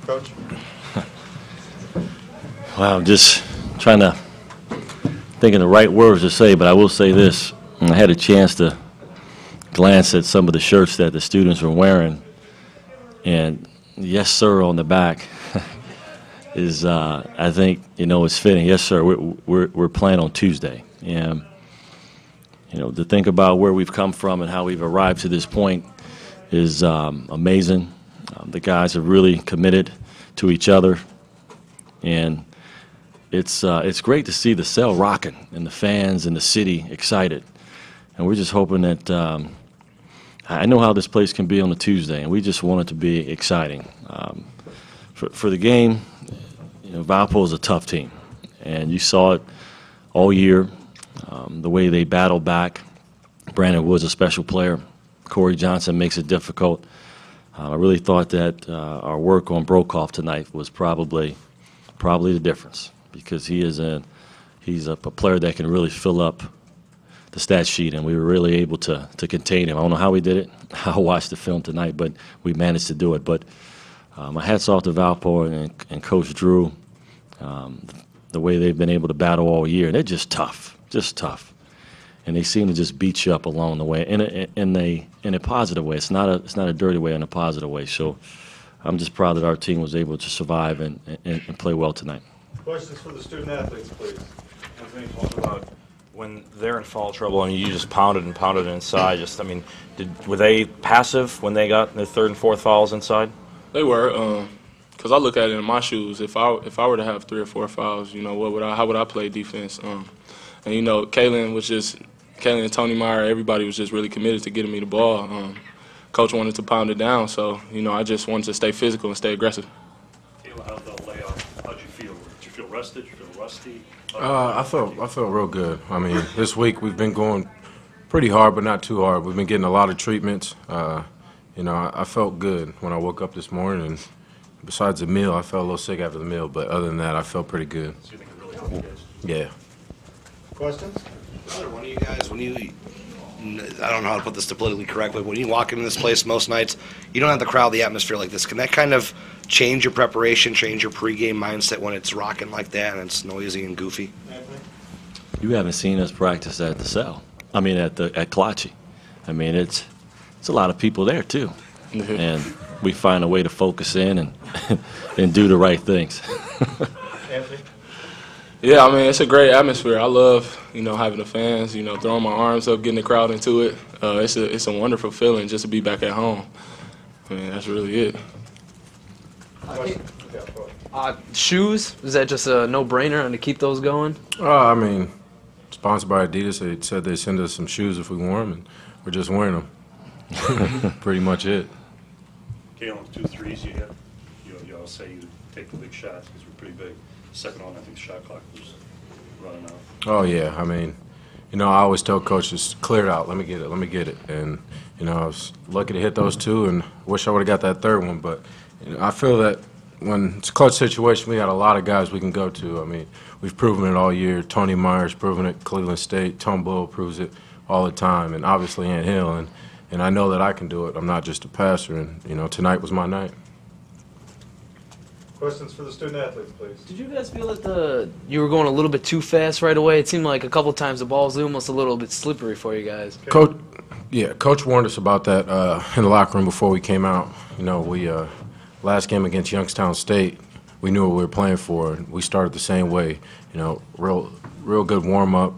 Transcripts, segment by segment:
Coach? Wow, I'm just trying to think of the right words to say, but I will say this. I had a chance to glance at some of the shirts that the students were wearing, and yes, sir, on the back is, I think, it's fitting. Yes, sir, we're playing on Tuesday. And, to think about where we've come from and how we've arrived to this point is amazing. The guys are really committed to each other, and it's great to see the cell rocking and the fans and the city excited. And we're just hoping that I know how this place can be on a Tuesday, and we just want it to be exciting. For the game, Valpo is a tough team, and you saw it all year, the way they battled back. Brandon Wood's a special player. Corey Johnson makes it difficult. I really thought that our work on Brokoff tonight was probably the difference, because he's a player that can really fill up the stat sheet, and we were really able to contain him. I don't know how we did it. I watched the film tonight, but we managed to do it. But my hats off to Valpo and Coach Drew, the way they've been able to battle all year. And they're just tough. And they seem to just beat you up along the way in a positive way. It's not a dirty way, in a positive way. So I'm just proud that our team was able to survive and play well tonight. Questions for the student athletes, please. Anthony, talk about when they're in foul trouble and you just pounded inside. Were they passive when they got the third and fourth fouls inside? They were, because I look at it in my shoes. If I were to have 3 or 4 fouls, how would I play defense? And Kaylin and Tony Meyer, everybody was just really committed to getting me the ball. Coach wanted to pound it down, so I just wanted to stay physical and stay aggressive. Kayla, how'd the layoff? How'd you feel? Did you feel rested? Did you feel rusty? I felt real good. I mean, this week we've been going pretty hard, but not too hard. We've been getting a lot of treatments. I felt good when I woke up this morning, and besides the meal, I felt a little sick after the meal, but other than that, I felt pretty good. So you think it really helped you guys? Yeah. Questions? Either one of you guys, I don't know how to put this politically correctly, but when you walk into this place most nights, you don't have the crowd, the atmosphere like this. Can that kind of change your preparation, change your pregame mindset when it's rocking like that and it's noisy and goofy? You haven't seen us practice at the cell. At Kalachi. It's a lot of people there too, and we find a way to focus in and do the right things. Anthony? Yeah, it's a great atmosphere. I love, having the fans, throwing my arms up, getting the crowd into it. It's a wonderful feeling just to be back at home. That's really it. Shoes, is that just a no-brainer and to keep those going? Sponsored by Adidas, they said they'd send us some shoes if we wore them, and we're just wearing them. Pretty much it. Kayla, 2 threes you hit. You always say you take the big shots because we're pretty big. Second on, I think the shot clock was running out. Oh, yeah. I always tell coaches, clear it out, let me get it. And, I was lucky to hit those 2, and wish I would have got that third one. But I feel that when it's a clutch situation, we got a lot of guys we can go to. We've proven it all year. Tony Meyer's proven it, Cleveland State. Tom Bull proves it all the time, and obviously Ant Hill. And I know that I can do it. I'm not just a passer, and, tonight was my night. Questions for the student athletes, please. Did you guys feel that you were going a little bit too fast right away? It seemed like a couple times the ball was almost a little bit slippery for you guys. Coach warned us about that in the locker room before we came out. We last game against Youngstown State, we knew what we were playing for. We started the same way. Real good warm up,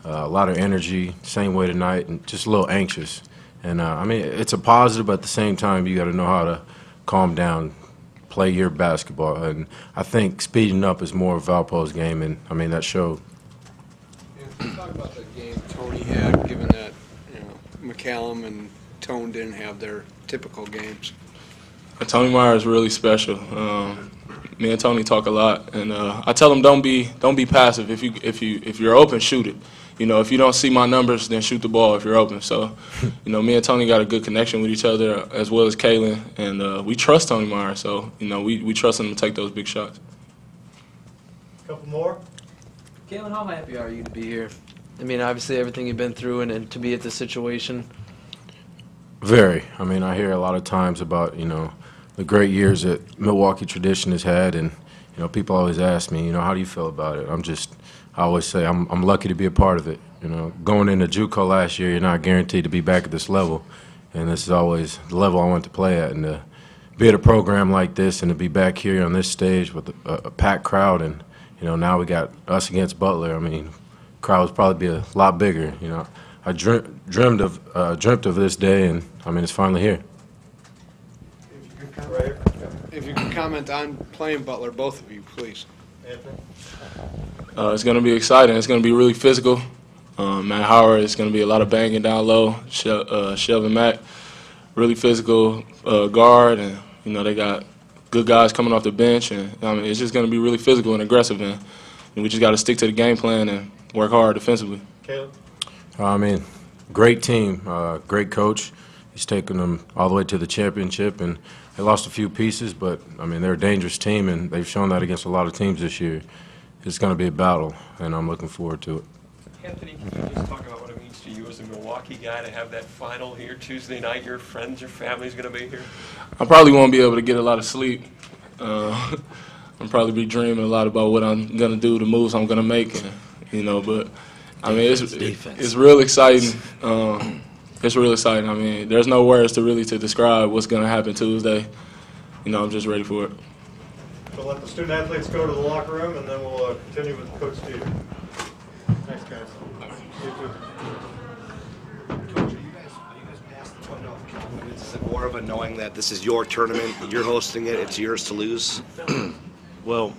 a lot of energy. Same way tonight, and just a little anxious. And it's a positive, but at the same time, you got to know how to calm down, play your basketball. And I think speeding up is more of Valpo's game, and that showed. Yeah, talk about the game Tony had, given that McCallum and Tone didn't have their typical games. Tony Meyer is really special. Me and Tony talk a lot, and I tell him don't be passive. If you're open, shoot it. If you don't see my numbers, then shoot the ball if you're open. So, me and Tony got a good connection with each other, as well as Kaylin, and we trust Tony Meyer. So, we trust him to take those big shots. A couple more. Kaylin, how happy are you to be here? Obviously everything you've been through, and to be at this situation. Very. I hear a lot of times about the great years that Milwaukee Tradition has had, and people always ask me, how do you feel about it? I always say I'm lucky to be a part of it. Going into JUCO last year, you're not guaranteed to be back at this level, and this is always the level I want to play at. And to be at a program like this and to be back here on this stage with a packed crowd, and now we got us against Butler. I mean, crowd would probably be a lot bigger. I dreamt of this day, and I mean, it's finally here. Right here. If you could comment on playing Butler, both of you, please. Anthony? It's going to be exciting. It's going to be really physical. Matt Howard, it's going to be a lot of banging down low. Shelvin Mack, really physical guard, and they got good guys coming off the bench, and I mean it's just going to be really physical and aggressive, and we just got to stick to the game plan and work hard defensively. Caleb? I mean, great team, great coach. He's taken them all the way to the championship, and they lost a few pieces, but I mean they're a dangerous team, and they've shown that against a lot of teams this year. It's going to be a battle, and I'm looking forward to it. Anthony, can you just talk about what it means to you as a Milwaukee guy to have that final here Tuesday night? Your friends, your family's going to be here. I probably won't be able to get a lot of sleep. I'll probably be dreaming a lot about what I'm going to do, the moves I'm going to make, but I mean it's real exciting. It's real exciting. I mean, there's no words to describe what's going to happen Tuesday. I'm just ready for it. We'll let the student athletes go to the locker room, and then we'll continue with Coach Steve. Thanks, guys. You too. Coach, are you guys past the point of confidence? Is it more of a knowing that this is your tournament, you're hosting it, it's yours to lose? Well,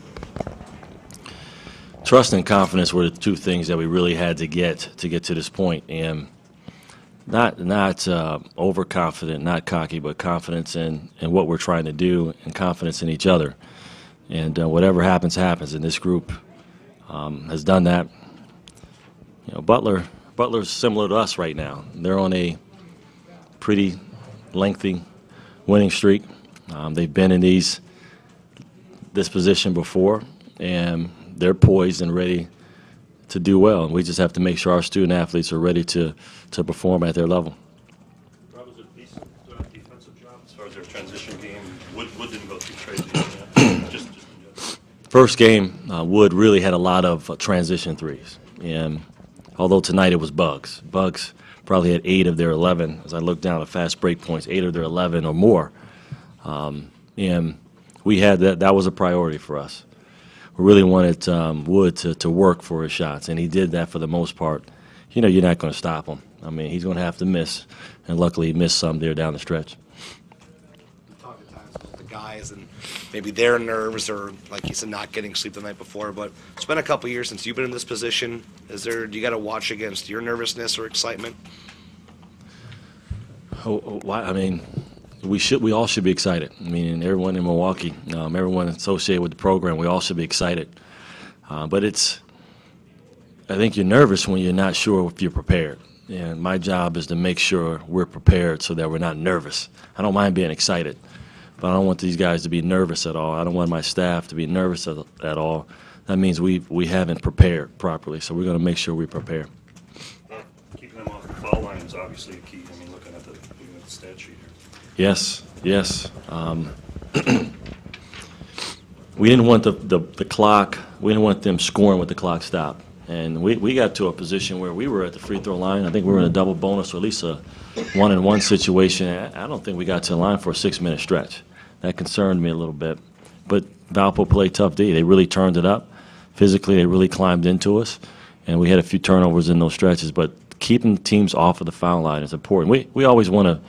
trust and confidence were the two things that we really had to get to this point, and not overconfident, not cocky, but confidence in what we're trying to do and confidence in each other. And whatever happens, happens. And this group has done that. Butler's similar to us right now. They're on a pretty lengthy winning streak. They've been in this position before, and they're poised and ready to do well. And we just have to make sure our student athletes are ready to perform at their level. Rob, was it a decent defensive job as far as their transition game? Wood didn't go too crazy. Just in general. First game, Wood really had a lot of transition threes. And although tonight it was Bugs. Bugs probably had 8 of their 11. As I look down at fast break points, 8 of their 11 or more. And we had that was a priority for us. We really wanted Wood to work for his shots, and he did that for the most part. You're not going to stop him. I mean, he's going to have to miss, and luckily he missed some there down the stretch. Talk at times about the guys and maybe their nerves or, like you said, not getting sleep the night before. But it's been a couple years since you've been in this position. Do you got to watch against your nervousness or excitement? I mean, we all should be excited. I mean, everyone in Milwaukee, everyone associated with the program, we all should be excited. But I think you're nervous when you're not sure if you're prepared. And my job is to make sure we're prepared so that we're not nervous. I don't mind being excited, but I don't want these guys to be nervous at all. I don't want my staff to be nervous at all. That means we haven't prepared properly, so we're going to make sure we prepare. Keeping them off the foul line is obviously a key. I mean, looking at the stat sheet here. Yes. We didn't want the clock. We didn't want them scoring with the clock stopped. And we got to a position where we were at the free throw line. I think we were in a double bonus or at least a 1-and-1 situation. I don't think we got to the line for a 6-minute stretch. That concerned me a little bit. But Valpo played tough D. They really turned it up. Physically, they really climbed into us. And we had a few turnovers in those stretches. But keeping teams off of the foul line is important. We always want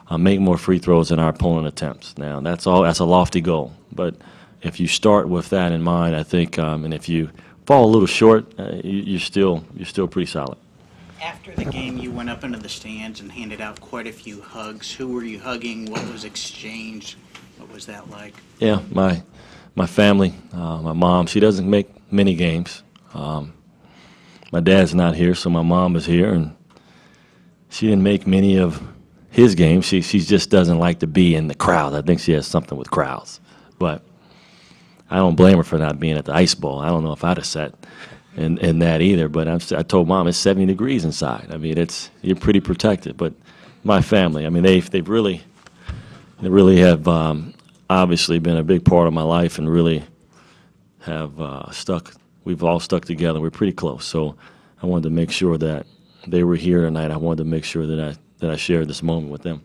to make more free throws than our opponent attempts. Now, that's a lofty goal. But if you start with that in mind, I think, and if you fall a little short, you're still pretty solid. After the game, you went up into the stands and handed out quite a few hugs. Who were you hugging? What was exchanged? What was that like? Yeah, my family, my mom. She doesn't make many games. My dad's not here, so my mom is here, and she didn't make many of his games. She just doesn't like to be in the crowd. I think she has something with crowds, but I don't blame her for not being at the ice bowl. I don't know if I'd have sat in that either, but I told Mom it's 70 degrees inside. I mean, you're pretty protected. But my family, I mean, they really have obviously been a big part of my life and really have we've all stuck together. We're pretty close. So I wanted to make sure that they were here tonight. I wanted to make sure that I shared this moment with them.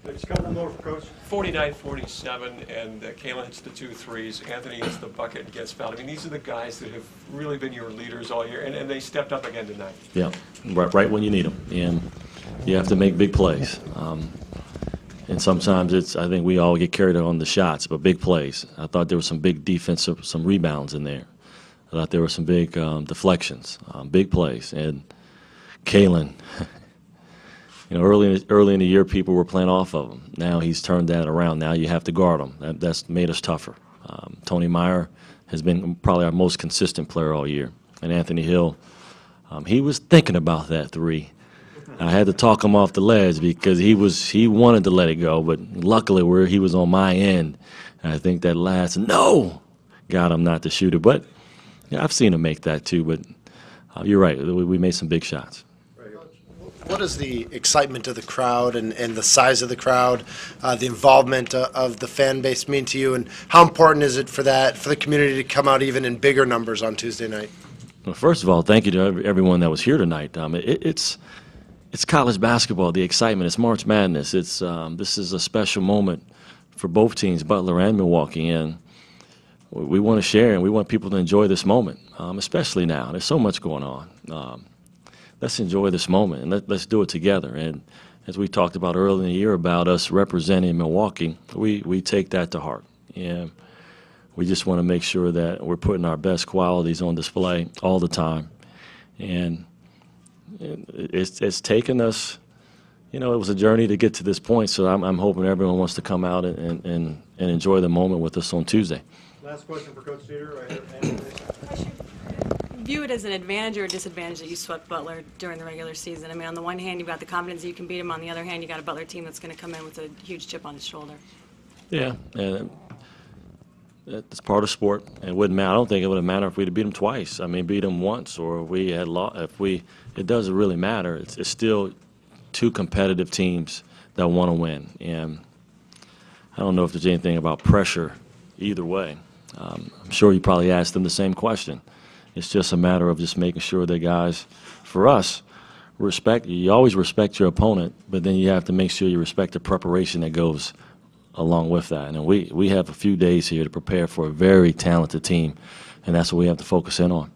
Just a couple more for Coach. 49-47, and Kalen hits the 2 threes. Anthony hits the bucket and gets fouled. I mean, these are the guys that have really been your leaders all year, and they stepped up again tonight. Yeah, right when you need them. And you have to make big plays. And sometimes I think we all get carried on the shots, but big plays. I thought there was some big defensive, some rebounds in there. I thought there were some big deflections, big plays. And Kalen, early in the year, people were playing off of him. Now he's turned that around. Now you have to guard him. That's made us tougher. Tony Meyer has been probably our most consistent player all year. And Anthony Hill, he was thinking about that 3. I had to talk him off the ledge because he wanted to let it go, but luckily he was on my end. And I think that last no got him not to shoot it. But yeah, I've seen him make that too. But you're right, we made some big shots. What is the excitement of the crowd and the size of the crowd, the involvement of the fan base mean to you, and how important is it for the community to come out even in bigger numbers on Tuesday night? Well, first of all, thank you to everyone that was here tonight. It's college basketball, the excitement. It's March Madness. This is a special moment for both teams, Butler and Milwaukee, and we want to share and we want people to enjoy this moment, especially now. There's so much going on. Let's enjoy this moment and let's do it together. And as we talked about earlier in the year about us representing Milwaukee, we take that to heart. And we just want to make sure that we're putting our best qualities on display all the time. And it's taken us, it was a journey to get to this point, so I'm hoping everyone wants to come out and enjoy the moment with us on Tuesday. Last question for Coach Dieter, right here. View it as an advantage or a disadvantage that you swept Butler during the regular season? I mean, on the one hand, you've got the confidence that you can beat them. On the other hand, you got a Butler team that's going to come in with a huge chip on his shoulder. Yeah, and it's part of sport. And it wouldn't matter. I don't think it would have mattered if we'd have beat them twice. I mean, beat them once, or if we had lost. It doesn't really matter. It's still 2 competitive teams that want to win. And I don't know if there's anything about pressure either way. I'm sure you probably asked them the same question. It's just a matter of just making sure that guys, for us, you always respect your opponent, but then you have to make sure you respect the preparation that goes along with that. And we have a few days here to prepare for a very talented team, and that's what we have to focus in on.